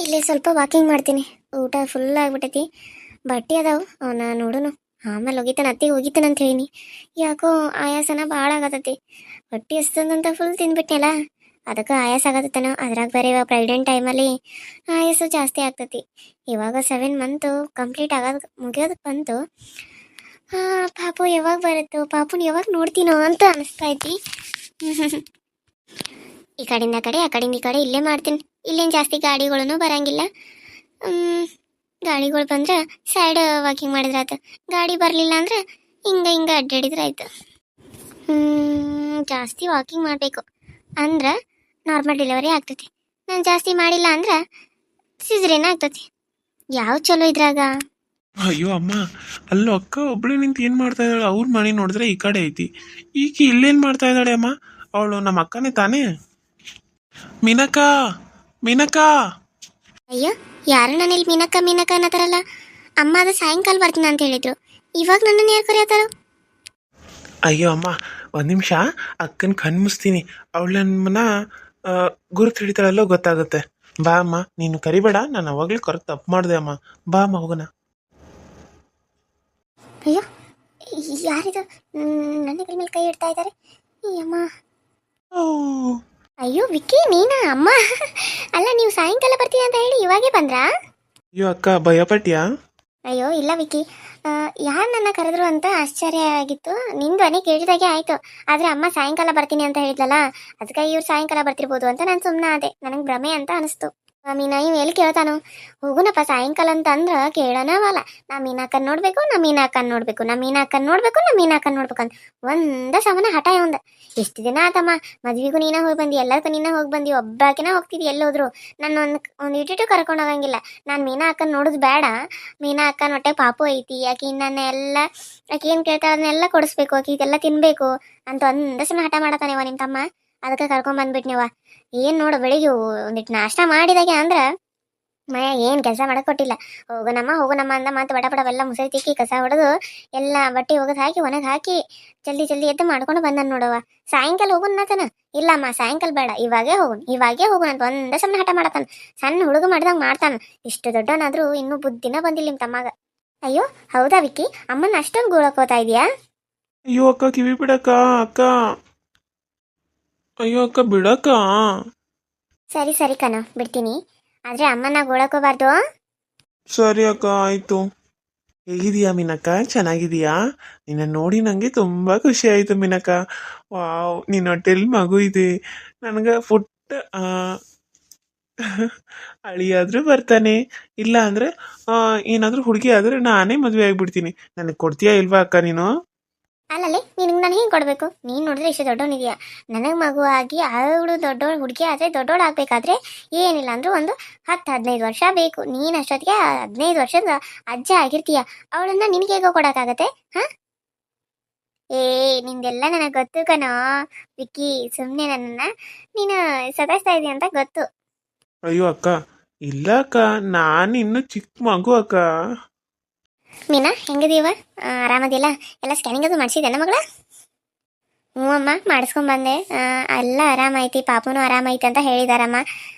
ಇಲ್ಲಿ ಸ್ವಲ್ಪ ವಾಕಿಂಗ್ ಮಾಡ್ತೀನಿ. ಊಟ ಫುಲ್ ಆಗ್ಬಿಟ್ಟೈತಿ. ಬಟ್ಟೆ ಅದಾವು ಅವನ್ನ ನೋಡುನು. ಆಮೇಲೆ ಹೋಗಿತಾನೆ ಅತ್ತಿಗೆ ಹೋಗಿತಾನೆ ಅಂತ ಹೇಳಿನಿ. ಯಾಕೋ ಆಯಾಸನ ಭಾಳ ಆಗತೈತಿ. ಹೊಟ್ಟೆ ಹಸ್ತದಂತ ಫುಲ್ ತಿಂದ್ಬಿಟ್ನಲ್ಲ, ಅದಕ್ಕೆ ಆಯಾಸ ಆಗತ್ತೇನೋ. ಅದ್ರಾಗ ಬೇರೆ ಇವಾಗ ಪ್ರೆಗ್ನೆಂಟ್ ಟೈಮಲ್ಲಿ ಆಯಾಸ ಜಾಸ್ತಿ ಆಗ್ತೈತಿ. ಇವಾಗ 7 ಮಂತು ಕಂಪ್ಲೀಟ್ ಆಗೋದು ಮುಗಿಯೋದಕ್ಕೆ ಬಂತು. ಪಾಪು ಯಾವಾಗ ಬರುತ್ತೋ, ಪಾಪುನ ಯಾವಾಗ ನೋಡ್ತೀನೋ ಅಂತ ಅನಿಸ್ತೈತಿ. ಈ ಕಡೆಯಿಂದ ಆ ಕಡೆ, ಆ ಕಡೆಯಿಂದ ಈ ಕಡೆ ಇಲ್ಲೇ ಮಾಡ್ತೀನಿ. ಇಲ್ಲೇನು ಜಾಸ್ತಿ ಗಾಡಿಗಳೂ ಬರಂಗಿಲ್ಲ. ಗಾಡಿಗಳು ಬಂದ್ರೆ ಸೈಡ್ ವಾಕಿಂಗ್ ಮಾಡಿದ್ರಾಯ್ತು. ಗಾಡಿ ಬರಲಿಲ್ಲ ಅಂದ್ರೆ ಹಿಂಗೆ ಅಡ್ಡಾಡಿದ್ರೆ ಆಯ್ತು. ಜಾಸ್ತಿ ವಾಕಿಂಗ್ ಮಾಡಬೇಕು ಅಂದ್ರೆ ನಾರ್ಮಲ್ ಡೆಲಿವರಿ ಆಗ್ತೈತಿ. ನಾನು ಜಾಸ್ತಿ ಮಾಡಿಲ್ಲ ಅಂದ್ರೆ ಸಿಸರೇನ್ ಆಗ್ತೈತಿ. ಯಾವ ಚಲೋ ಇದ್ರಾಗ? ಅಯ್ಯೋ ಅಮ್ಮ, ಅಲ್ಲೋ ಅಕ್ಕ ಒಬ್ಳು ನಿಂತು ಏನು ಮಾಡ್ತಾ ಇದ್ದಾಳೆ? ಅವ್ರ ಮನೆ ನೋಡಿದ್ರೆ ಈ ಕಡೆ ಐತಿ, ಈಕೆ ಇಲ್ಲೇನು ಮಾಡ್ತಾ ಇದ್ದಾಳೆ ಅಮ್ಮ? ಅವಳು ನಮ್ಮ ಅಕ್ಕನೇ ತಾನೇ? ಮೀನಕ್ಕ, ಮೀನಕ್ಕ. ಅಯ್ಯೋ, ಯಾರು ನಾನು ಇಲ್ಲಿ ಮೀನಕ್ಕ ಅನ್ನತಾರಲ್ಲ. ಅಮ್ಮ ಅದು ಸಾಯಂಕಾಲ ಬರ್ತೀನಿ ಅಂತ ಹೇಳಿದ್ರು. ಇವಾಗ ನನ್ನನ್ನು ಯಾರು ಕರೆಯತ್ತಾರ? ಅಯ್ಯೋ ಅಮ್ಮ, ಒಂದು ನಿಮಿಷ ಅಕ್ಕನ ಕಣ್ಣು ಮುಸ್ತೀನಿ. ಅವಳು ನಮ್ಮನ್ನ ಗುರುತು ಹಿಡಿತಾಳಲ್ಲೋ ಗೊತ್ತಾಗುತ್ತೆ. ಬಾ ಅಮ್ಮ, ನೀನು ಕರಿಬೇಡ, ನಾನು ಅವಾಗಲೇ ತಪ್ಪು ಮಾಡಿದೆ ಅಮ್ಮ. ಬಾ ಅಮ್ಮ ಹೋಗೋಣ. ಅಯ್ಯೋ, ಯಾರಿದು ನನ್ನ ಕೈ ಮೇಲೆ ಕೈ ಇಡ್ತಾ ಇದ್ದಾರೆ? ಅಮ್ಮ, ಅಯ್ಯೋ ವಿಕ್ಕಿ, ನೀನಾ? ಅಮ್ಮ ಅಲ್ಲ, ನೀವು ಸಾಯಂಕಾಲ ಬರ್ತೀವಿ ಅಂತ ಹೇಳಿ ಇವಾಗೇ ಬಂದ್ರಾ? ಅಯ್ಯೋ ಅಕ್ಕ, ಭಯಪಟ್ಯಾ? ಅಯ್ಯೋ ಇಲ್ಲ ವಿಕ್ಕಿ, ಯಾರು ನನ್ನ ಕರೆದ್ರು ಅಂತ ಆಶ್ಚರ್ಯ ಆಗಿತ್ತು. ನಿನ್ ಧ್ವನಿ ಕೇಳಿದಾಗೆ ಆಯ್ತು. ಆದ್ರೆ ಅಮ್ಮ ಸಾಯಂಕಾಲ ಬರ್ತೀನಿ ಅಂತ ಹೇಳಿದ್ಲಲ್ಲ, ಅದಕ್ಕೆ ಇವ್ರು ಸಾಯಂಕಾಲ ಬರ್ತಿರ್ಬೋದು ಅಂತ ನಾನು ಸುಮ್ಮನೆ ಆದೆ. ನನಗೆ ಭ್ರಮೆ ಅಂತ ಅನಿಸ್ತು. ಮೀನಾ ಇವ್ ಎಲ್ಲಿ ಕೇಳ್ತಾನು? ಹೋಗುನಪ್ಪ ಸಾಯಂಕಾಲ ಅಂತ ಅಂದ್ರ ಕೇಳೋಣವಲ್ಲ. ನಾ ಮೀನಾಕನ್ ನೋಡ್ಬೇಕು, ನಾ ಮೀನಾಕನ್ ನೋಡ್ಬೇಕು, ನಾ ಮೀನಾಕನ್ ನೋಡ್ಬೇಕು, ನಾ ಮೀನಾಕನ್ ನೋಡ್ಬೇಕಂತ ಒಂದ ಸಮನ ಹಠ ಇವಂದ. ಎಷ್ಟು ದಿನ ಆತಮ್ಮ, ಮದ್ವಿಗೂ ನೀನ ಹೋಗಿ ಬಂದಿ, ಎಲ್ಲದಕ್ಕೂ ನೀನ ಹೋಗಿ ಬಂದಿ, ಒಬ್ಬಾಕಿನ ಹೋಗ್ತಿದ್ವಿ ಎಲ್ಲೋದ್ರು. ನನ್ನ ಒಂದು ಇಟ್ಟಿಟ್ಟು ಕರ್ಕೊಂಡು ಹೋಗಂಗಿಲ್ಲ. ನಾನು ಮೀನಾ ಅಕ್ಕನ್ ನೋಡುದು ಬೇಡ. ಮೀನಾ ಅಕ್ಕನ ಹೊಟ್ಟೆ ಪಾಪು ಐತಿ, ಆಕಿ ಎಲ್ಲ ಆಕಿ ಏನ್ ಕೇಳ್ತಾ ಅದನ್ನೆಲ್ಲ ಕೊಡಿಸ್ಬೇಕು, ಆಕಿ ಇದೆಲ್ಲ ತಿನ್ಬೇಕು ಅಂತ ಒಂದ ಸಮ ಹಠ ಮಾಡತಾನೆವ ನಿಮ್ ತಮ್ಮ. ಅದಕ್ಕೆ ಕರ್ಕೊಂಡ್ ಬಂದ್ಬಿಟ್ನಿವ. ಏನ್ ನೋಡು, ಬೆಳಿಗ್ಗೆ ಒಂದಿಟ್ಟು ನಾಷ್ಟ ಮಾಡಿದಾಗೆ ಅಂದ್ರ ಮನೆ ಏನ್ ಕೆಲಸ ಮಾಡಕ್ ಕೊಟ್ಟಿಲ್ಲ. ಹೋಗೋಣಮ್ಮ ಅಂದ ಮಾತು ಬಡಬಡವೆಲ್ಲ ಮುಸರಿ ತಿಕ್ಕಿ ಕಸ ಹೊಡೆದು ಎಲ್ಲ ಬಟ್ಟೆ ಒಗದ್ ಹಾಕಿ ಒಣಗ್ ಹಾಕಿ ಜಲ್ದಿ ಎದ್ದು ಮಾಡ್ಕೊಂಡು ಬಂದನ್ ನೋಡವ. ಸಾಯಂಕಾಲ ಹೋಗುನ್ನತನ. ಇಲ್ಲಮ್ಮ ಸಾಯಂಕಾಲ ಬೇಡ, ಇವಾಗೇ ಹೋಗುನ್ ಅಂತ ಒಂದ ಸಮನ ಹಠ ಮಾಡತಾನ. ಸಣ್ಣ ಹುಡುಗ ಮಾಡಿದಂಗ ಮಾಡ್ತಾನ. ಇಷ್ಟು ದೊಡ್ಡವನಾದ್ರೂ ಇನ್ನೂ ಬುದ್ಧಿನ ಬಂದಿಲ್ಲ ನಿಮ್ ತಮ್ಮಾಗ. ಅಯ್ಯೋ ಹೌದಾ ವಿಕ್ಕಿ, ಅಮ್ಮನ ಅಷ್ಟೊಂದು ಗೋಳಕೋತಾ ಇದೀಯಾ? ಅಯ್ಯೋ ಅಕ್ಕ, ಕಿವಿ ಬಿಡಕ್ಕ ಅಕ್ಕ. ಅಯ್ಯೋ ಅಕ್ಕ, ಬಿಡಕ್ಕ. ಸರಿ ಕಣ, ಬಿಡ್ತೀನಿ. ಆದ್ರೆ ಅಮ್ಮನ ಗೋಳಕೋಬಾರ್ದು. ಸರಿ ಅಕ್ಕ, ಆಯ್ತು. ಹೇಗಿದೀಯಾ ಮೀನಕ್ಕ? ಚೆನ್ನಾಗಿದೀಯಾ? ನಿನ್ನ ನೋಡಿ ನಂಗೆ ತುಂಬಾ ಖುಷಿ ಆಯ್ತು ಮೀನಕ್ಕ. ವಾವ್, ನಿನ್ನ ಹೊಟ್ಟೆಲಿ ಮಗು ಇದೆ. ನನಗೆ ಪುಟ್ಟ ಅಳಿಯಾದ್ರೂ ಬರ್ತಾನೆ, ಇಲ್ಲ ಅಂದ್ರೆ ಏನಾದ್ರೂ ಹುಡುಗಿ ಆದ್ರೆ ನಾನೇ ಮದ್ವೆ ಆಗ್ಬಿಡ್ತೀನಿ. ನನಗೆ ಕೊಡ್ತೀಯಾ ಇಲ್ವಾ ಅಕ್ಕ ನೀನು? ಅಲ್ಲಲ್ಲಿ ನಿನಗೆ ನಾನು ಹೆಂಗೆ ಕೊಡಬೇಕು? ನೀನು ನೋಡಿದ್ರೆ ಇಷ್ಟು ದೊಡ್ಡವನಿದೆಯಾ. ನನಗೆ ಮಗು ಆಗಿ ಅವಳು ದೊಡ್ಡವಳು ಹುಡುಗಿ ಆದರೆ ದೊಡ್ಡವಳು ಆಗಬೇಕಾದ್ರೆ ಏನಿಲ್ಲ ಅಂದರೂ ಒಂದು 10-15 ವರ್ಷ ಬೇಕು. ನೀನು ಅಷ್ಟೊತ್ತಿಗೆ 15 ವರ್ಷದ ಅಜ್ಜ ಆಗಿರ್ತೀಯ. ಅವಳನ್ನ ನಿನಗೆ ಹೇಗೋ ಕೊಡೋಕ್ಕಾಗತ್ತೆ? ಹಾಂ, ನಿಂದೆಲ್ಲ ನನಗೆ ಗೊತ್ತು ಕಣೋ ವಿಕ್ಕಿ. ಸುಮ್ಮನೆ ನನ್ನನ್ನು ನೀನು ಸತಾಯಿಸ್ತಾ ಇದೀಯ ಅಂತ ಗೊತ್ತು. ಅಯ್ಯೋ ಅಕ್ಕ, ಇಲ್ಲ ಅಕ್ಕ, ನಾನು ಇನ್ನು ಚಿಕ್ಕ ಮಗು ಅಕ್ಕ. ಮೀನಾ ಹೆಂಗಿದೀವ? ಆರಾಮದಿಲ್ಲ? ಎಲ್ಲ ಸ್ಕ್ಯಾನಿಂಗ್ ಅದು ಮಾಡಿಸಿದ್ದೇನ ಮಗಳ? ಹ್ಞೂ ಅಮ್ಮ, ಮಾಡಿಸ್ಕೊಂಬಂದೆ. ಎಲ್ಲ ಆರಾಮೈತಿ, ಪಾಪುನು ಆರಾಮೈತಿ ಅಂತ ಹೇಳಿದಾರಮ್ಮ.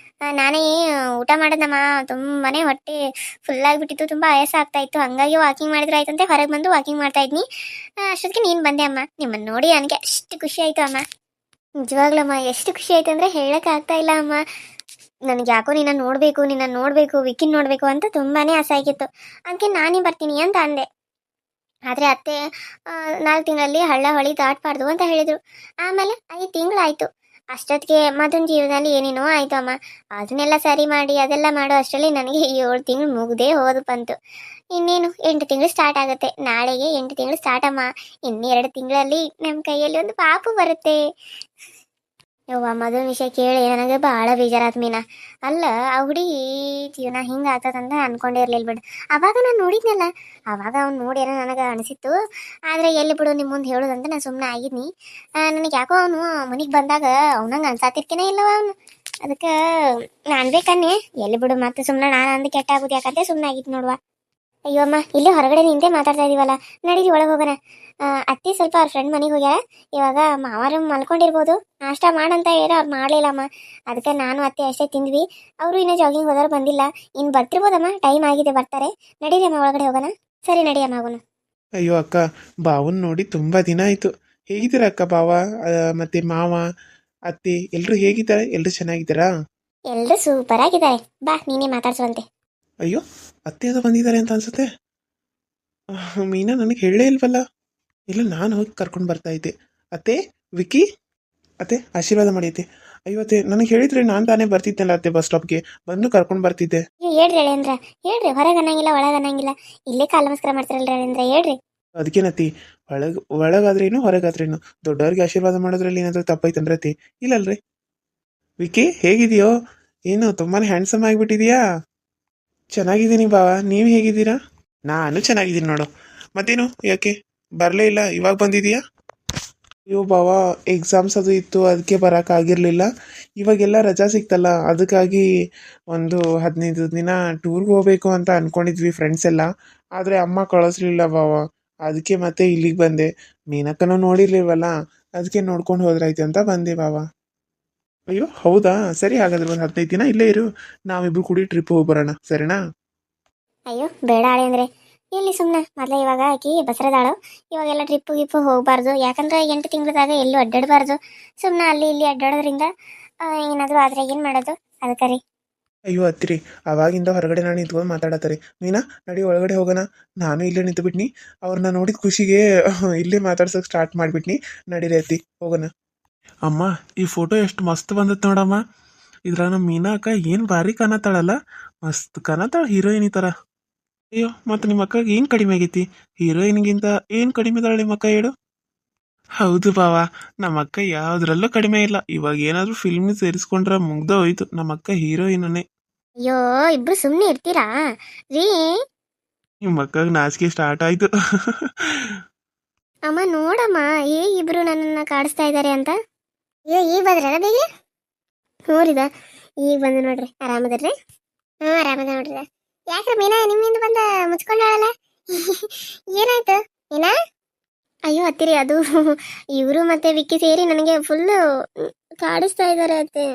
ನಾನೇ ಊಟ ಮಾಡೋದಮ್ಮ, ತುಂಬಾ ಹೊಟ್ಟೆ ಫುಲ್ಲಾಗಿಬಿಟ್ಟಿತ್ತು, ತುಂಬ ಆಯಾಸ ಆಗ್ತಾ ಇತ್ತು. ಹಂಗಾಗಿ ವಾಕಿಂಗ್ ಮಾಡಿದ್ರೆ ಆಯ್ತಂತೆ ಹೊರಗೆ ಬಂದು ವಾಕಿಂಗ್ ಮಾಡ್ತಾ ಇದ್ನಿ. ಅಷ್ಟೊತ್ತಿಗೆ ನೀನು ಬಂದೆ ಅಮ್ಮ. ನಿಮ್ಮನ್ನು ನೋಡಿ ನನಗೆ ಅಷ್ಟು ಖುಷಿ ಆಯಿತು ಅಮ್ಮ. ನಿಜವಾಗ್ಲಮ್ಮ ಎಷ್ಟು ಖುಷಿ ಆಯ್ತು ಅಂದರೆ ಹೇಳೋಕ್ಕಾಗ್ತಾ ಇಲ್ಲ ಅಮ್ಮ. ನನಗೆ ಯಾಕೋ ನಿನ್ನ ನೋಡಬೇಕು ವಿಕ್ಕಿನ ನೋಡಬೇಕು ಅಂತ ತುಂಬಾ ಆಸೆ ಆಗಿತ್ತು. ಅದಕ್ಕೆ ನಾನೇ ಬರ್ತೀನಿ ಅಂತ ಅಂದೆ. ಆದರೆ ಅತ್ತೆ 4 ತಿಂಗಳಲ್ಲಿ ಹಳ್ಳ ಹೊಳಿ ದಾಟಬಾರ್ದು ಅಂತ ಹೇಳಿದರು. ಆಮೇಲೆ 5 ತಿಂಗಳಾಯಿತು. ಅಷ್ಟೊತ್ತಿಗೆ ಮತ್ತೊಂದು ಜೀವನದಲ್ಲಿ ಏನೇನೋ ಆಯಿತು ಅಮ್ಮ. ಅದನ್ನೆಲ್ಲ ಸರಿ ಮಾಡಿ ಅದೆಲ್ಲ ಮಾಡೋ ಅಷ್ಟರಲ್ಲಿ ನನಗೆ 7 ತಿಂಗಳು ಮುಗ್ದೇ ಹೋದು ಬಂತು. ಇನ್ನೇನು 8 ತಿಂಗಳು ಸ್ಟಾರ್ಟ್ ಆಗುತ್ತೆ. ನಾಳೆಗೆ 8 ತಿಂಗಳು ಸ್ಟಾರ್ಟ್ ಅಮ್ಮ. ಇನ್ನೆರಡು ತಿಂಗಳಲ್ಲಿ ನಮ್ಮ ಕೈಯಲ್ಲಿ ಒಂದು ಪಾಪು ಬರುತ್ತೆ. ಯವ್ವ, ಮದುವೆ ವಿಷಯ ಕೇಳಿ ನನಗೆ ಭಾಳ ಬೇಜಾರಾತ್ ಮೀನಾ. ಅಲ್ಲ, ಆ ಹುಡುಗಿ ಜೀವನ ಹಿಂಗೆ ಆಗ್ತದಂತ ಅನ್ಕೊಂಡಿರ್ಲಿಲ್ಲ ಬಿಡು. ಅವಾಗ ನಾನು ನೋಡಿದ್ನಲ್ಲ, ಅವಾಗ ಅವ್ನು ನೋಡ್ಯಾರ ನನಗೆ ಅನಿಸಿತ್ತು. ಆದರೆ ಎಲ್ಲಿ ಬಿಡು ನಿಮ್ಮ ಮುಂದೆ ಹೇಳೋದಂತ ನಾನು ಸುಮ್ಮನೆ ಆಗಿದ್ನಿ. ನನಗೆ ಯಾಕೋ ಅವನು ಮನೆಗೆ ಬಂದಾಗ ಅವನಂಗೆ ಅನ್ಸಾತಿರ್ತೀನೇ ಇಲ್ಲವ ಅವನು. ಅದಕ್ಕೆ ನಾನು ಬೇಕನ್ನೇ ಎಲ್ಲಿ ಬಿಡು, ಮತ್ತೆ ಸುಮ್ಮನೆ ನಾನು ಅಂದು ಕೆಟ್ಟ ಆಗೋದು ಯಾಕಂತೆ ಸುಮ್ಮನೆ ಆಗಿತ್ತು ನೋಡುವ. ಅಯ್ಯೋ ಅಮ್ಮ ಇಲ್ಲೇ ಹೊರಗಡೆ ನಿಂತೆ ಮಾತಾಡ್ತಾ ಇದೀವಲ್ಲ, ನಡೀರಿ ಒಳಗೆ ಹೋಗೋಣ. ಅತ್ತಿ ಸ್ವಲ್ಪ ಅವ್ರ ಫ್ರೆಂಡ್ ಮನೆಗೆ ಹೋಗ್ಯಾರ. ಇವಾಗ ಮಾವಾರು ಮಲ್ಕೊಂಡಿರ್ಬೋದು, ನಾಷ್ಟ ಮಾಡಂತ ಹೇಳಿ ಅವ್ರು ಮಾಡಲಿಲ್ಲಮ್ಮ. ಅದಕ್ಕೆ ನಾನು ಅತ್ತೆ ಅಷ್ಟೇ ತಿಂದ್ವಿ. ಅವರು ಇನ್ನೂ ಜಾಗಿಂಗ್ ಹೋದವ್ರು ಬಂದಿಲ್ಲ. ಇನ್ನು ಬರ್ತಿರ್ಬೋದಮ್ಮ, ಟೈಮ್ ಆಗಿದೆ, ಬರ್ತಾರೆ. ನಡೀರಿ ಅಮ್ಮ ಒಳಗಡೆ ಹೋಗೋಣ. ಸರಿ ನಡಿ ಅಮ್ಮ ಹೋಗೋಣ. ಅಯ್ಯೋ ಅಕ್ಕ, ಬಾವನ್ ನೋಡಿ ತುಂಬ ದಿನ ಆಯಿತು. ಹೇಗಿದ್ದೀರಾ ಅಕ್ಕ, ಬಾವ ಮತ್ತೆ ಮಾವ ಅತ್ತೆ ಎಲ್ಲರೂ ಹೇಗಿದ್ದಾರೆ? ಎಲ್ಲರೂ ಚೆನ್ನಾಗಿದ್ದಾರಾ? ಎಲ್ಲರೂ ಸೂಪರ್ ಆಗಿದ್ದಾರೆ. ಬಾ ನೀನೇ ಮಾತಾಡ್ಸುವಂತೆ. ಅಯ್ಯೋ, ಅತ್ತೆ ಅದು ಬಂದಿದ್ದಾರೆ ಅಂತ ಅನ್ಸುತ್ತೆ. ಮೀನಾ ನನಗೆ ಹೇಳಲೇ ಇಲ್ವಲ್ಲ. ಇಲ್ಲ, ನಾನು ಹೋಗಿ ಕರ್ಕೊಂಡು ಬರ್ತಾ ಇದ್ದೆ. ಅತ್ತೆ, ವಿಕ್ಕಿ, ಅತ್ತೆ ಆಶೀರ್ವಾದ ಮಾಡಿ ಅತ್ತೆ. ಅಯ್ಯೋ ಅತ್ತೆ, ನನಗೆ ಹೇಳಿದ್ರೆ ನಾನು ತಾನೇ ಬರ್ತಿದ್ದೆನಲ್ಲ ಅತ್ತೆ, ಬಸ್ ಸ್ಟಾಪ್ಗೆ ಬಂದು ಕರ್ಕೊಂಡು ಬರ್ತಿದ್ದೆ. ಅಯ್ಯೋ ಹೇಳ್ರಿ ಅಳೇಂದ್ರ, ಹೇಳ್ರಿ. ಹೊರಗೆ ಅನ್ನಂಗಿಲ್ಲ ಒಳಗೆ ಅನ್ನಂಗಿಲ್ಲ, ಇಲ್ಲೇ ಕಾಲು ನಮಸ್ಕಾರ ಮಾಡ್ತಾರಲ್ರಿ ಅಳೇಂದ್ರ, ಹೇಳ್ರಿ. ಅದಕ್ಕೇನತ್ತಿ, ಒಳಗಾದ್ರೇನು ಹೊರಗಾದ್ರೇನು ದೊಡ್ಡವ್ರಿಗೆ ಆಶೀರ್ವಾದ ಮಾಡೋದ್ರಲ್ಲಿ ಏನಾದರೂ ತಪ್ಪೈತಂದ್ರೆ ಅತ್ತಿ? ಇಲ್ಲಲ್ರಿ. ವಿಕ್ಕಿ ಹೇಗಿದೆಯೋ? ಏನು ತುಂಬಾನೇ ಹ್ಯಾಂಡ್ಸಮ್ ಆಗಿಬಿಟ್ಟಿದೀಯಾ? ಚೆನ್ನಾಗಿದ್ದೀನಿ ಬಾವ, ನೀವು ಹೇಗಿದ್ದೀರಾ? ನಾನು ಚೆನ್ನಾಗಿದ್ದೀನಿ ನೋಡು. ಮತ್ತೇನು, ಯಾಕೆ ಬರಲೇ ಇಲ್ಲ, ಇವಾಗ ಬಂದಿದೀಯಾ? ಅಯ್ಯೋ ಬಾವ, ಎಕ್ಸಾಮ್ಸ್ ಅದು ಇತ್ತು, ಅದಕ್ಕೆ ಬರೋಕ್ಕಾಗಿರಲಿಲ್ಲ. ಇವಾಗೆಲ್ಲ ರಜಾ ಸಿಕ್ತಲ್ಲ, ಅದಕ್ಕಾಗಿ ಒಂದು 15 ದಿನ ಟೂರ್ಗೆ ಹೋಗ್ಬೇಕು ಅಂತ ಅಂದ್ಕೊಂಡಿದ್ವಿ ಫ್ರೆಂಡ್ಸ್ ಎಲ್ಲ. ಆದರೆ ಅಮ್ಮ ಕಳಿಸ್ಲಿಲ್ಲ ಬಾವ. ಅದಕ್ಕೆ ಮತ್ತೆ ಇಲ್ಲಿಗೆ ಬಂದೆ. ಮೀನಕ್ಕನೂ ನೋಡಿರ್ಲಿಲ್ವಲ್ಲ, ಅದಕ್ಕೆ ನೋಡ್ಕೊಂಡು ಹೋದ್ರಾಯ್ತು ಅಂತ ಬಂದೆ ಬಾವ. ಅಯ್ಯೋ ಹೌದಾ, ಸರಿ, ಹಾಗಾದ್ರೆ ಒಂದು 15 ದಿನ ಇಲ್ಲೇ ಇರು, ನಾವಿಬ್ರು ಕೂಡಿ ಟ್ರಿಪ್ ಹೋಗಿ ಬರೋಣ, ಸರಿನಾ? ಅಯ್ಯೋ ಬೇಡ ಅಳೇಂದ್ರೆ, ಎಲ್ಲಿ ಸುಮ್ಮನೆ ಮೊದಲೇ ಇವಾಗ ಆಕಿ ಬಸರದಾಳು. ಇವಾಗೆಲ್ಲ ಟ್ರಿಪ್ಪು ಗಿಪ್ಪು ಹೋಗಬಾರ್ದು, ಯಾಕಂದ್ರೆ 8 ತಿಂಗಳದಾಗ ಎಲ್ಲೂ ಅಡ್ಡಾಡಬಾರ್ದು. ಸುಮ್ಮನೆ ಅಲ್ಲಿ ಇಲ್ಲಿ ಅಡ್ಡಾಡೋದ್ರಿಂದ ಏನಾದರೂ ಆದರೆ ಏನು ಮಾಡೋದು, ಅದಕ್ಕೆ ರೀ. ಅಯ್ಯೋ ಹತ್ತಿರಿ, ಅವಾಗಿಂದ ಹೊರಗಡೆ ನಾನು ನಿಂತ್ಕೊಂಡು ಮಾತಾಡತ್ತಾರೆ. ಮೀನಾ ನಡಿ ಒಳಗಡೆ ಹೋಗೋಣ. ನಾನು ಇಲ್ಲೇ ನಿಂತು ಬಿಟ್ನಿ, ಅವ್ರನ್ನ ನೋಡಿದ ಖುಷಿಗೆ ಇಲ್ಲೇ ಮಾತಾಡ್ಸೋಕೆ ಸ್ಟಾರ್ಟ್ ಮಾಡಿಬಿಟ್ನಿ. ನಡೀರಿ ಅತ್ತಿ, ಹೋಗೋಣ. ಅಮ್ಮ, ಈ ಫೋಟೋ ಎಷ್ಟು ಮಸ್ತ್ ಬಂದತ್ ನೋಡಮ್ಮ. ಇದ್ರಾಗ ನಮ್ಮ ಮೀನಾ ಅಕ್ಕ ಏನು ಭಾರಿ ಕಾಣತ್ತಾಳಲ್ಲ, ಮಸ್ತ್ ಕಾಣತ್ತಾಳ, ಹೀರೋಯಿನ್ ಈ ಥರ. ಅಯ್ಯೋ, ಮತ್ತು ನಿಮ್ಮ ಅಕ್ಕಗೆ ಏನು ಕಡಿಮೆ ಆಗೈತಿ? ಹೀರೋಯಿನ್ಗಿಂತ ಏನು ಕಡಿಮೆ ಇದ್ದಾಳೆ ನಿಮ್ಮ ಅಕ್ಕ, ಹೇಳು? ಹೌದು ಬಾವ, ನಮ್ಮ ಅಕ್ಕ ಯಾವುದ್ರಲ್ಲೂ ಕಡಿಮೆ ಇಲ್ಲ. ಇವಾಗ ಏನಾದರೂ ಫಿಲ್ಮ್ ಸೇರಿಸ್ಕೊಂಡ್ರೆ ಮುಗ್ದ ಹೋಯ್ತು, ನಮ್ಮ ಅಕ್ಕ ಹೀರೋಯಿನ್ನೇ. ಅಯ್ಯೋ ಇಬ್ರು ಸುಮ್ಮನೆ ಇರ್ತೀರಾ ರೀ? ನಿಮ್ಮ ಅಕ್ಕಗೆ ನಾಚಿಕೆ ಸ್ಟಾರ್ಟ್ ಆಯ್ತು. ಅಮ್ಮ ನೋಡಮ್ಮ, ಇಬ್ರು ನನ್ನನ್ನು ಕಾಡಿಸ್ತಾ ಇದ್ದಾರೆ ಅಂತ. ಅಯ್ಯೋ ಈಗ ಬಂದ್ರಲ್ಲ ಬೇಗ? ನೋಡಿದ ಈಗ ಬಂದು ನೋಡ್ರಿ. ಆರಾಮದ್ರಿ? ಹ್ಞೂ ಆರಾಮದ ನೋಡ್ರಿ. ಯಾಕ್ರಿ ಮೀನಾ ನಿಮ್ಮಿಂದ ಬಂದ ಮುಚ್ಕೊಂಡಾಳಲ್ಲ? ಏನಾಯ್ತು ಮೀನಾ? ಅಯ್ಯೋ ಹತ್ತಿರಿ, ಅದು ಇವರು ಮತ್ತೆ ವಿಕ್ಕಿ ಸೇರಿ ನನಗೆ ಫುಲ್ಲು ಕಾಡಿಸ್ತಾ ಇದ್ದಾರೆ ಅತ್ತೆ.